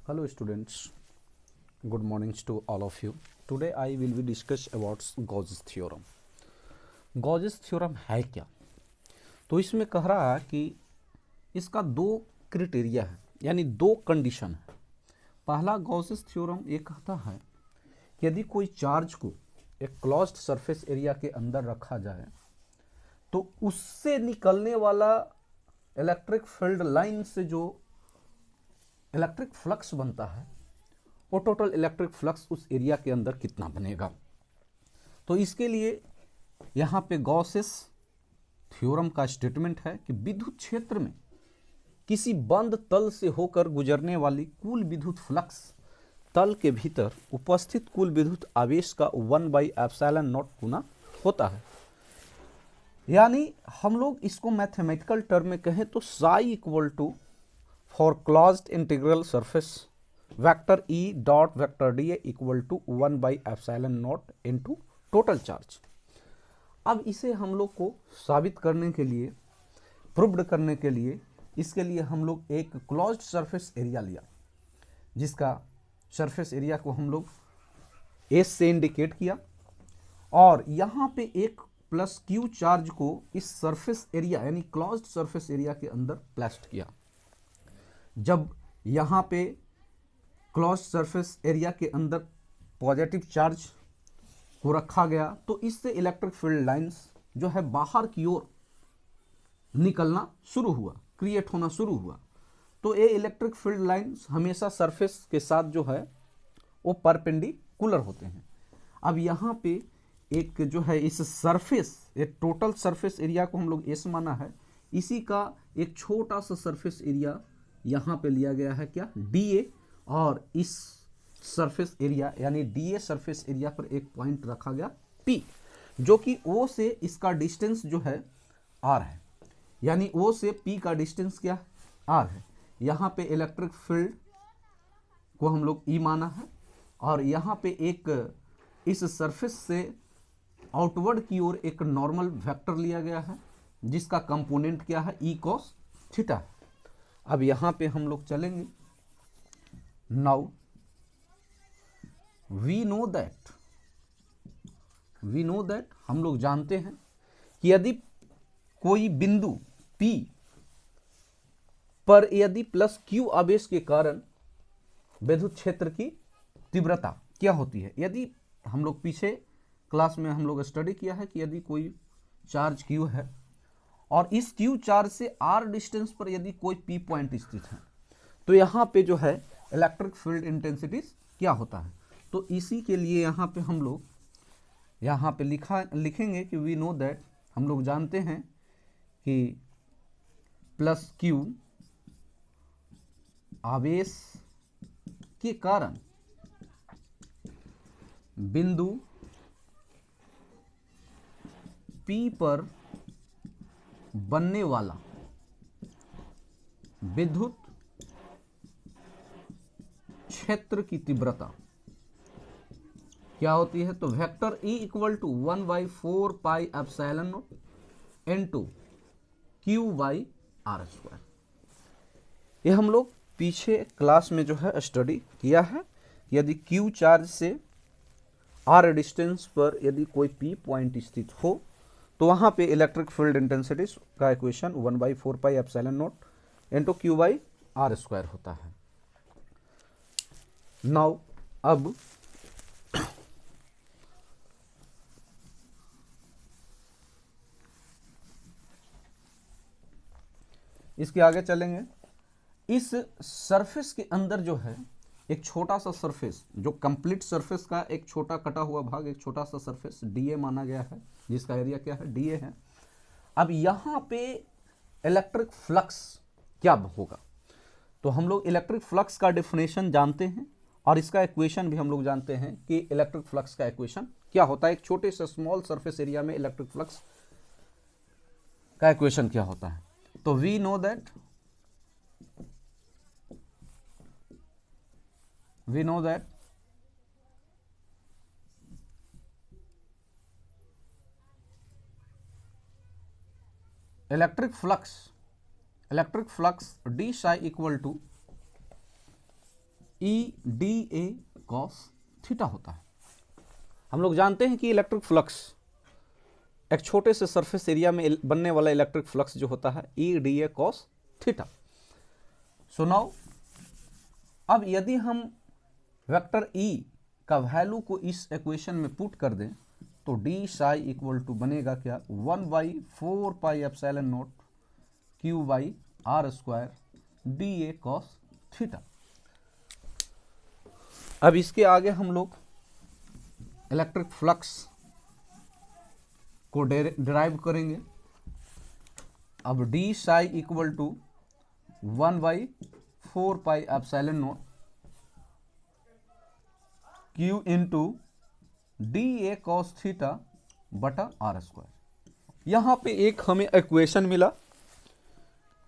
Hello students, good mornings to all of you. Today I will be discuss about Gauss's theorem. Gauss's theorem है क्या? तो इसमें कह रहा है कि इसका दो क्राइटेरिया है, यानी दो कंडीशन है। पहला गॉसेस थ्योरम ये कहता है कि यदि कोई चार्ज को एक क्लोज्ड सरफेस एरिया के अंदर रखा जाए तो उससे निकलने वाला इलेक्ट्रिक फील्ड लाइन से जो इलेक्ट्रिक फ्लक्स बनता है वो टोटल इलेक्ट्रिक फ्लक्स उस एरिया के अंदर कितना बनेगा। तो इसके लिए यहाँ पे गॉसेस थ्योरम का स्टेटमेंट है कि विद्युत क्षेत्र में किसी बंद तल से होकर गुजरने वाली कुल विद्युत फ्लक्स तल के भीतर उपस्थित कुल विद्युत आवेश का 1/ε0 गुना होता है। यानी हम लोग इसको मैथमेटिकल टर्म में कहें तो psi equal to for closed integral surface vector E dot vector D equal to 1/ε0 into total charge. अब इसे हम लोग को साबित करने के लिए, प्रूव्ड करने के लिए, इसके लिए हम लोग एक क्लोज्ड सरफेस एरिया लिया, जिसका सरफेस एरिया को हम लोग एस से इंडिकेट किया और यहाँ पे एक प्लस क्यू चार्ज को इस सरफेस एरिया यानी क्लोज्ड सरफेस एरिया के अंदर प्लेस्ड किया। जब यहाँ पे क्लोज्ड सरफेस एरिया के अंदर पॉजिटिव चार्ज को रखा गया तो इससे इलेक्ट्रिक फील्ड लाइंस जो है बाहर की ओर निकलना शुरू हुआ, क्रिएट होना शुरू हुआ। तो ये इलेक्ट्रिक फील्ड लाइंस हमेशा सरफेस के साथ जो है वो परपेंडिकुलर होते हैं। अब यहाँ पे एक जो है इस सरफेस, ये टोटल सरफेस एरिया को हम लोग एस माना है, इसी का एक छोटा सा सरफेस एरिया यहाँ पे लिया गया है क्या, डी ए, और इस सरफेस एरिया यानी डी ए सरफेस एरिया पर एक पॉइंट रखा गया पी, जो कि ओ से इसका डिस्टेंस जो है आर है, यानी ओ से पी का डिस्टेंस क्या आर है। यहाँ पे इलेक्ट्रिक फील्ड को हम लोग ई माना है और यहाँ पे एक इस सरफेस से आउटवर्ड की ओर एक नॉर्मल वेक्टर लिया गया है जिसका कंपोनेंट क्या है, ई कॉस थीटा। अब यहाँ पे हम लोग चलेंगे। नाउ वी नो दैट हम लोग जानते हैं कि यदि कोई बिंदु P पर यदि प्लस Q आवेश के कारण विद्युत क्षेत्र की तीव्रता क्या होती है। यदि हम लोग पीछे क्लास में हम लोग स्टडी किया है कि यदि कोई चार्ज Q है और इस Q चार्ज से R डिस्टेंस पर यदि कोई P पॉइंट स्थित है तो यहाँ पे जो है इलेक्ट्रिक फील्ड इंटेंसिटी क्या होता है। तो इसी के लिए यहाँ पे हम लोग यहाँ पे लिखेंगे कि वी नो दैट, हम लोग जानते हैं कि प्लस Q आवेश के कारण बिंदु P पर बनने वाला विद्युत क्षेत्र की तीव्रता क्या होती है। तो vector E equal to 1/4πε0 into Q/r²। ये हम लोग पीछे क्लास में जो है स्टडी किया है। यदि Q चार्ज से R डिस्टेंस पर यदि कोई P पॉइंट स्थित हो तो वहां पे इलेक्ट्रिक फील्ड इंटेंसिटी का इक्वेशन 1/4πε0 इनटू Q/r² होता है। नाउ अब इसके आगे चलेंगे। इस सरफेस के अंदर जो है एक छोटा सा सरफेस, जो कंप्लीट सरफेस का एक छोटा कटा हुआ भाग, एक छोटा सा सरफेस डीए माना गया है, जिसका एरिया क्या है, डीए है। अब यहाँ पे इलेक्ट्रिक फ्लक्स क्या होगा, तो हम लोग इलेक्ट्रिक फ्लक्स का डेफिनेशन जानते हैं और इसका इक्वेशन भी हम लोग जानते हैं कि इलेक्ट्रिक फ्लक्स का इक्वेशन क्या होता है। एक छोटे से स्मॉल सरफेस एरिया में इलेक्ट्रिक फ्लक्स का इक्वेशन क्या होता है। तो we know that electric flux d psi equal to E d A cos theta होता है। हम लोग जानते हैं कि इलेक्ट्रिक फ्लक्स, एक छोटे से सरफेस एरिया में बनने वाला इलेक्ट्रिक फ्लक्स जो होता है ई d A cos theta. So now अब यदि हम वेक्टर ई का वैल्यू को इस इक्वेशन में पुट कर दें तो डी साई इक्वल टू बनेगा क्या, 1/4 pi epsilon naught q by r square d A cos theta. अब इसके आगे हम लोग इलेक्ट्रिक फ्लक्स को डिराइव करेंगे। अब d psi equal to 1/4 pi epsilon naught q into d A cos theta बटा आर स्क्वायर। यहां पे एक हमें इक्वेशन मिला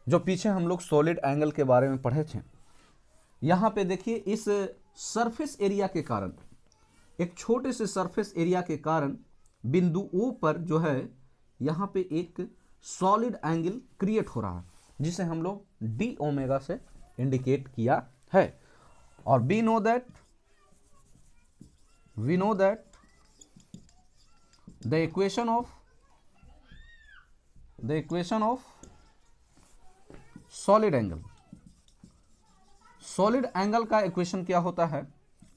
जो पीछे हम लोग सॉलिड एंगल के बारे में पढ़े थे। यहां पे देखिए इस सरफेस एरिया के कारण, एक छोटे से सरफेस एरिया के कारण बिंदु O पर जो है यहां पे एक सॉलिड एंगल क्रिएट हो रहा है जिसे हम लोग डी ओमेगा से इंडिकेट किया है। और we know that the equation of solid angle का इक्वेशन क्या होता है,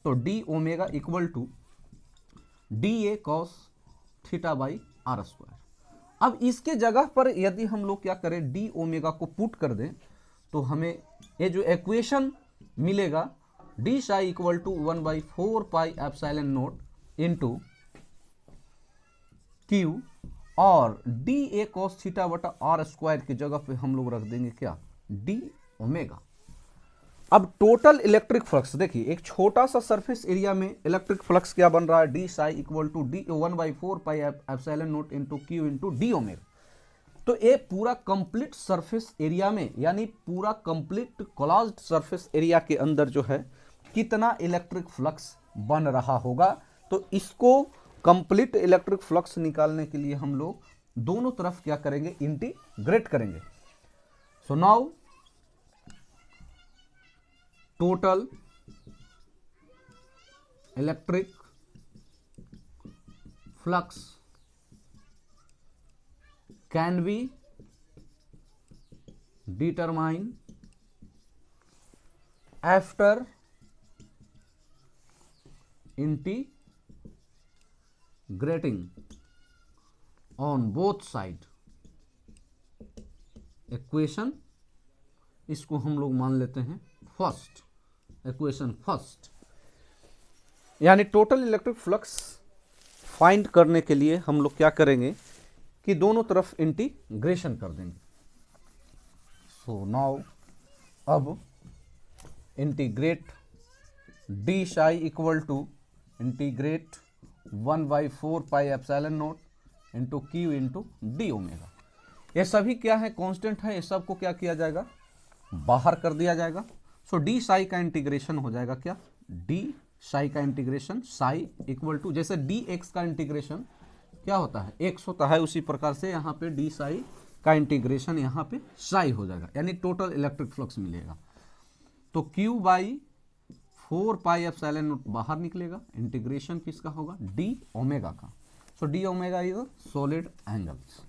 तो d omega equal to d A cos theta by r square. अब इसके जगह पर यदि हम लोग क्या करें, डी ओमेगा को पुट कर दें तो हमें ये जो इक्वेशन मिलेगा d psi equal to 1/4 pi epsilon naught into q और डी ए कॉस थीटा बटा आर स्क्वायर की जगह पे हम लोग रख देंगे क्या, डी ओमेगा। अब टोटल इलेक्ट्रिक फ्लक्स देखिए, एक छोटा सा सरफेस एरिया में इलेक्ट्रिक फ्लक्स क्या बन रहा है, d psi equal to d 1/4 pi epsilon naught into q into d omega. तो ये पूरा कंप्लीट सरफेस एरिया में, यानी पूरा कंप्लीट क्लोज्ड सरफेस एरिया के अंदर जो है कितना इलेक्ट्रिक फ्लक्स बन रहा होगा। तो इसको कंप्लीट इलेक्ट्रिक फ्लक्स निकालने के लिए हम लोग दोनों तरफ क्या करेंगे, इंटीग्रेट करेंगे। So now total electric flux can be determine after integrating on both side equation. इसको हम लोग मान लेते हैं फर्स्ट इक्वेशन फर्स्ट, यानी टोटल इलेक्ट्रिक फ्लक्स फाइंड करने के लिए हम लोग क्या करेंगे कि दोनों तरफ इंटीग्रेशन कर देंगे। सो नाउ अब integrate d psi equal to integrate 1/4 pi epsilon naught into q into d omega. ये सभी क्या है, कांस्टेंट है, ये सबको क्या किया जाएगा, बाहर कर दिया जाएगा। सो डी साई का इंटीग्रेशन हो जाएगा क्या, डी साई का इंटीग्रेशन साई इक्वल टू, जैसे डी एक्स का इंटीग्रेशन क्या होता है, एक्स होता है, उसी प्रकार से यहाँ पे डी साई का इंटीग्रेशन यहाँ पे साई हो जाएगा, यानी टोटल इलेक्ट्रिक फ्लक्स मिलेगा। तो Q by 4 pi epsilon naught बाहर निकलेगा, इंटीग्रेशन किसका होगा, डी ओमेगा का। So D omega is solid angles.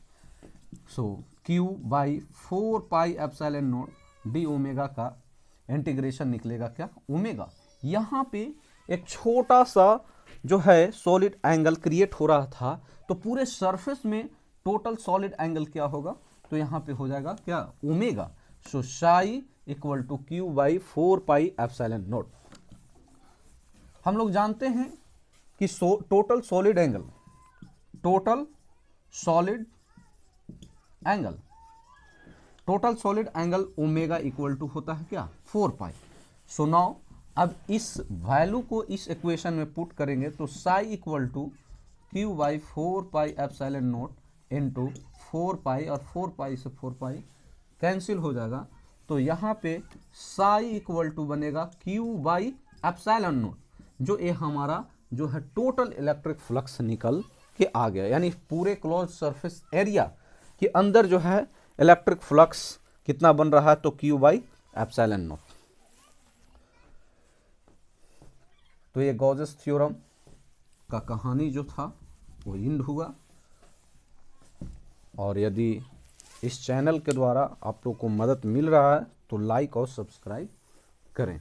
So Q by 4 pi epsilon naught D omega का इंटीग्रेशन निकलेगा क्या, ओमेगा। यहाँ पे एक छोटा सा जो है सॉलिड एंगल क्रिएट हो रहा था, तो पूरे सरफेस में टोटल सॉलिड एंगल क्या होगा, तो यहाँ पे हो जाएगा क्या, omega. So psi equal to q by 4 pi epsilon naught. हम लोग जानते हैं कि total solid angle omega equal to होता है क्या, 4 पाई। सो नाउ अब इस वैल्यू को इस इक्वेशन में पुट करेंगे तो psi equal to q by 4 pi epsilon naught into 4 pi, और 4 पाई से 4 पाई कैंसिल हो जाएगा। तो यहाँ पे साई इक्वल टू बनेगा क्यू बाई एप्सिलॉन नॉट, जो ये हमारा जो है टोटल इलेक्ट्रिक फ्लक्स निकल के आ गया, यानी पूरे क्लोज सरफेस एरिया के अंदर जो है इलेक्ट्रिक फ्लक्स कितना बन रहा है, तो क्यू बाई एप्सिलॉन नॉट। तो ये गॉसेस थ्योरम का कहानी जो था वो इंड हुआ। और यदि इस चैनल के द्वारा आप लोग को मदद मिल रहा है तो लाइक और सब्सक्राइब करें।